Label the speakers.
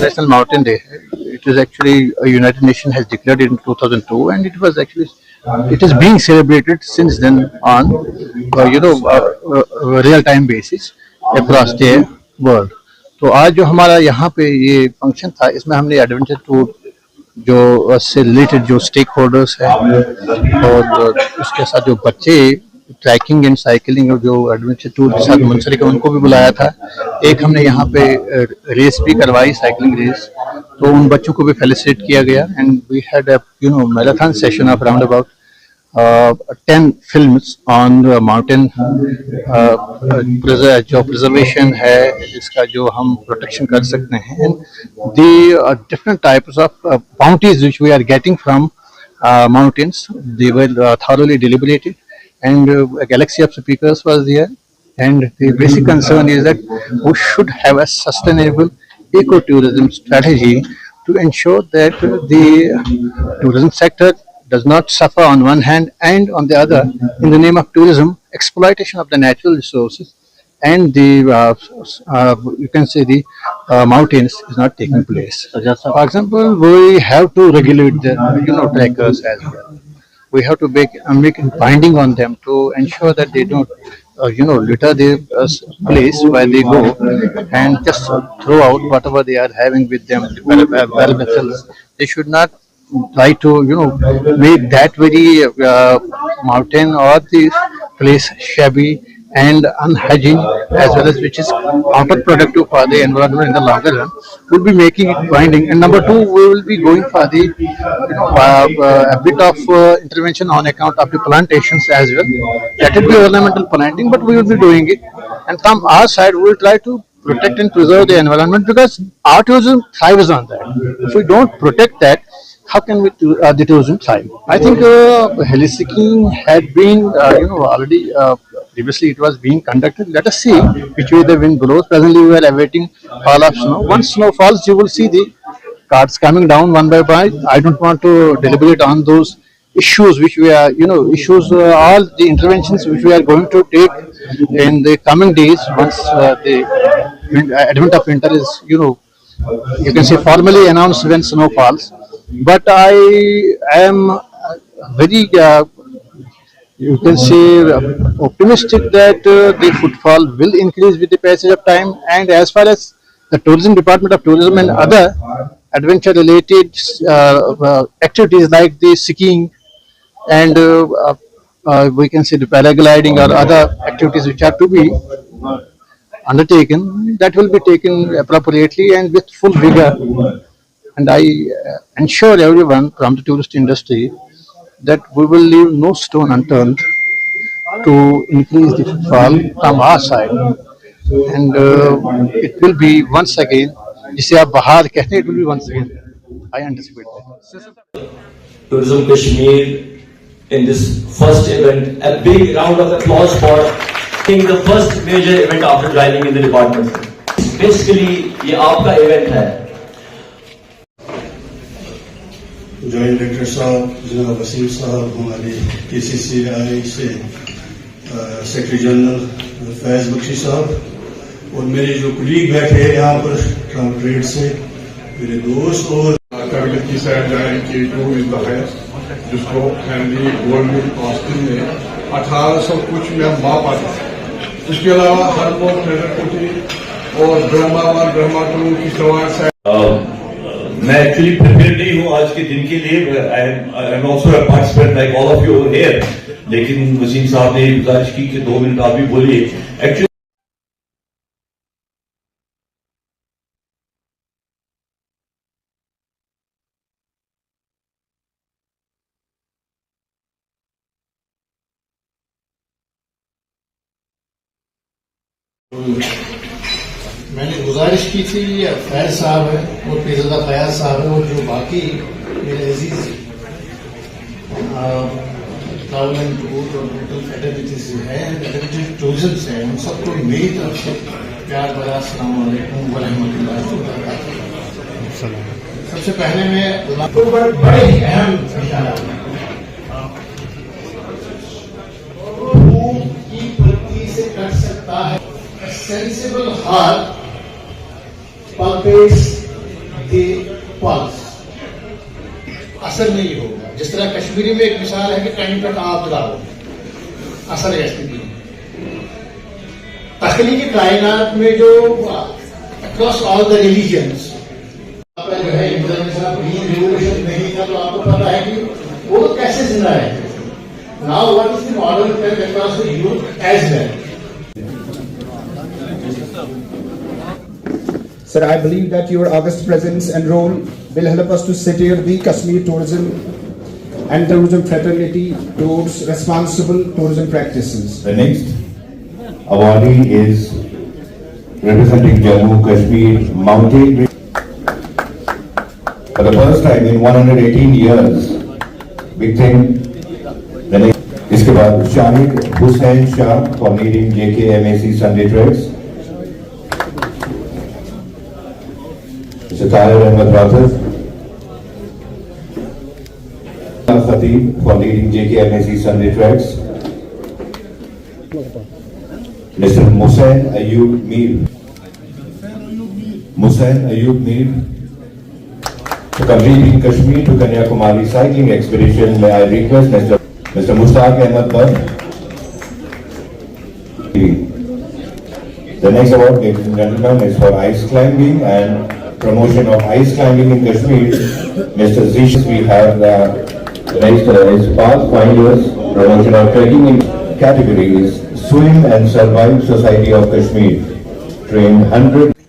Speaker 1: International Mountain Day. It is actually a United Nations has declared it in 2002, and it is being celebrated since then on, real time basis across the world. तो आज जो हमारा यहाँ पे ये function था, इसमें हमने एडवेंचर टूर जो से रिलेटेड जो स्टेक होल्डर्स है और उसके साथ जो बच्चे ट्रैकिंग एंड साइकिलिंग और जो एडवेंचर टूर के साथ मुंसलिक है उनको भी बुलाया था। एक हमने यहाँ पे रेस भी करवाई, साइकिलिंग रेस, तो उन बच्चों को भी फेलिसिटेट किया गया and we had marathon session of around about 10 films on mountain जो प्रिजर्वेशन है, इसका जो हम प्रोटेक्शन कर सकते हैं, the different types of bounties which we are getting from mountains. They were thoroughly deliberated, and a galaxy of speakers was there. And the basic concern is that we should have a sustainable ecotourism strategy to ensure that the tourism sector does not suffer on one hand, and on the other, in the name of tourism, exploitation of the natural resources and the you can say the mountains is not taking place. For example, we have to regulate the trekkers as well. We have to make it binding on them to ensure that they don't litter the place where they go and just throw out whatever they are having with them, well metals. They should not try to make that very mountain or the place shabby and unhygiene, as well as which is counterproductive for the environment in the longer run. We'll be making it binding. And number two, we will be going for the a bit of intervention on account of the plantations as well. That will be ornamental planting, but we will be doing it. And from our side, we will try to protect and preserve the environment, because our tourism thrives on that. If we don't protect that, how can we the tourism thrive? I think heli-skiing had been already previously it was being conducted. Let us see which way the wind blows. Presently we are awaiting fall of snow. Once snow falls, you will see the carts coming down one by one. I don't want to deliberate on those issues which we are all the interventions which we are going to take in the coming days once the advent of winter is you can say formally announced when snow falls. But I am very you can say optimistic that the footfall will increase with the passage of time. And as far as the tourism department of tourism and other adventure related activities like the skiing and we can say the paragliding or other activities which are to be undertaken, that will be taken appropriately and with full vigor. And I ensure everyone from the tourist industry that we will leave no stone unturned to increase the footfall from our side. And it will be once again, जिसे आप बहार कहते हैं, it will be once again. I anticipate that.
Speaker 2: Tourism Kashmir in this first event, a big round of applause for being the first major event after joining in the department. Basically, ये आपका event है.
Speaker 3: Joint director साहब जनाब वसीम साहब, हमारे KCCI से secretary general Faiz Bakshi साहब और मेरे जो कुलीग बैठे हैं यहाँ पर ट्रम्प ट्रेड से मेरे दोस्त और
Speaker 4: कैबिनेट की साइड जाए कि जो इज द हाईएस्ट जिसको फैमिली गोल्ड में ऑस्टिन ने 1800 कुछ में माप आता है। इसके अलावा हर वो ट्रेडर कोटी और ब्रह्मा गुरु की सवार
Speaker 2: मैं एक्चुअली प्रिपेयर नहीं हूँ आज के दिन के लिए। I am also a participant like all of you here, लेकिन वसीम साहब ने गुजारिश की कि 2 मिनट आप भी बोलिए। एक्चुअली
Speaker 3: मैंने गुजारिश की थी फैज साहब है और पीरज़ादा फयाज साहब है और जो बाकी मेरे अजीज ट्रैवल एंड टूर और होटल फेडरेटिस है, टूरिज्म से, उन सबको मेरी तरफ से प्यार भरा अस्सलाम वालेकुम व रहमतुल्लाहि व बरकातहू। सबसे पहले मैं बड़े ही अहम की प्रति से कर सकता है। सेंसिबल हार्ट palpates
Speaker 5: पल्स असर नहीं होगा। जिस तरह कश्मीरी में एक मिसाल है कि टाइम तक आप दिलाओ, असर ऐसे नहीं। तख्लीकी कायनात में जो अक्रॉस ऑल द रिलीजन्स जो है ग्रीन रिवोल्यूशन नहीं था, तो आपको पता है कि वो कैसे जिंदा है। Now what is the model across the youth as well.
Speaker 6: Sir, I believe that your August presence and role will help us to steer the Kashmir tourism and tourism fraternity towards responsible tourism practices.
Speaker 7: The next awardee is representing Jammu Kashmir Mountain. For the first time in 118 years, we think the next. इसके बाद Shahid Hussain Shah for leading JKMAC Sunday Treks. Mr. Tahir Ahmed Rathod Khatib for leading JKMAC Sunday Treks. Mr. Musain Ayub Mir. For completing Kashmir to Kanyakumari cycling expedition, may I request Mr. Mustaq Ahmed Bad. The next award, ladies and gentlemen, is for ice climbing and promotion of ice climbing in Kashmir. Mr. Zish, we have next is past finders, promotion of trekking in categories, Swim and Survive Society of Kashmir, trained 100.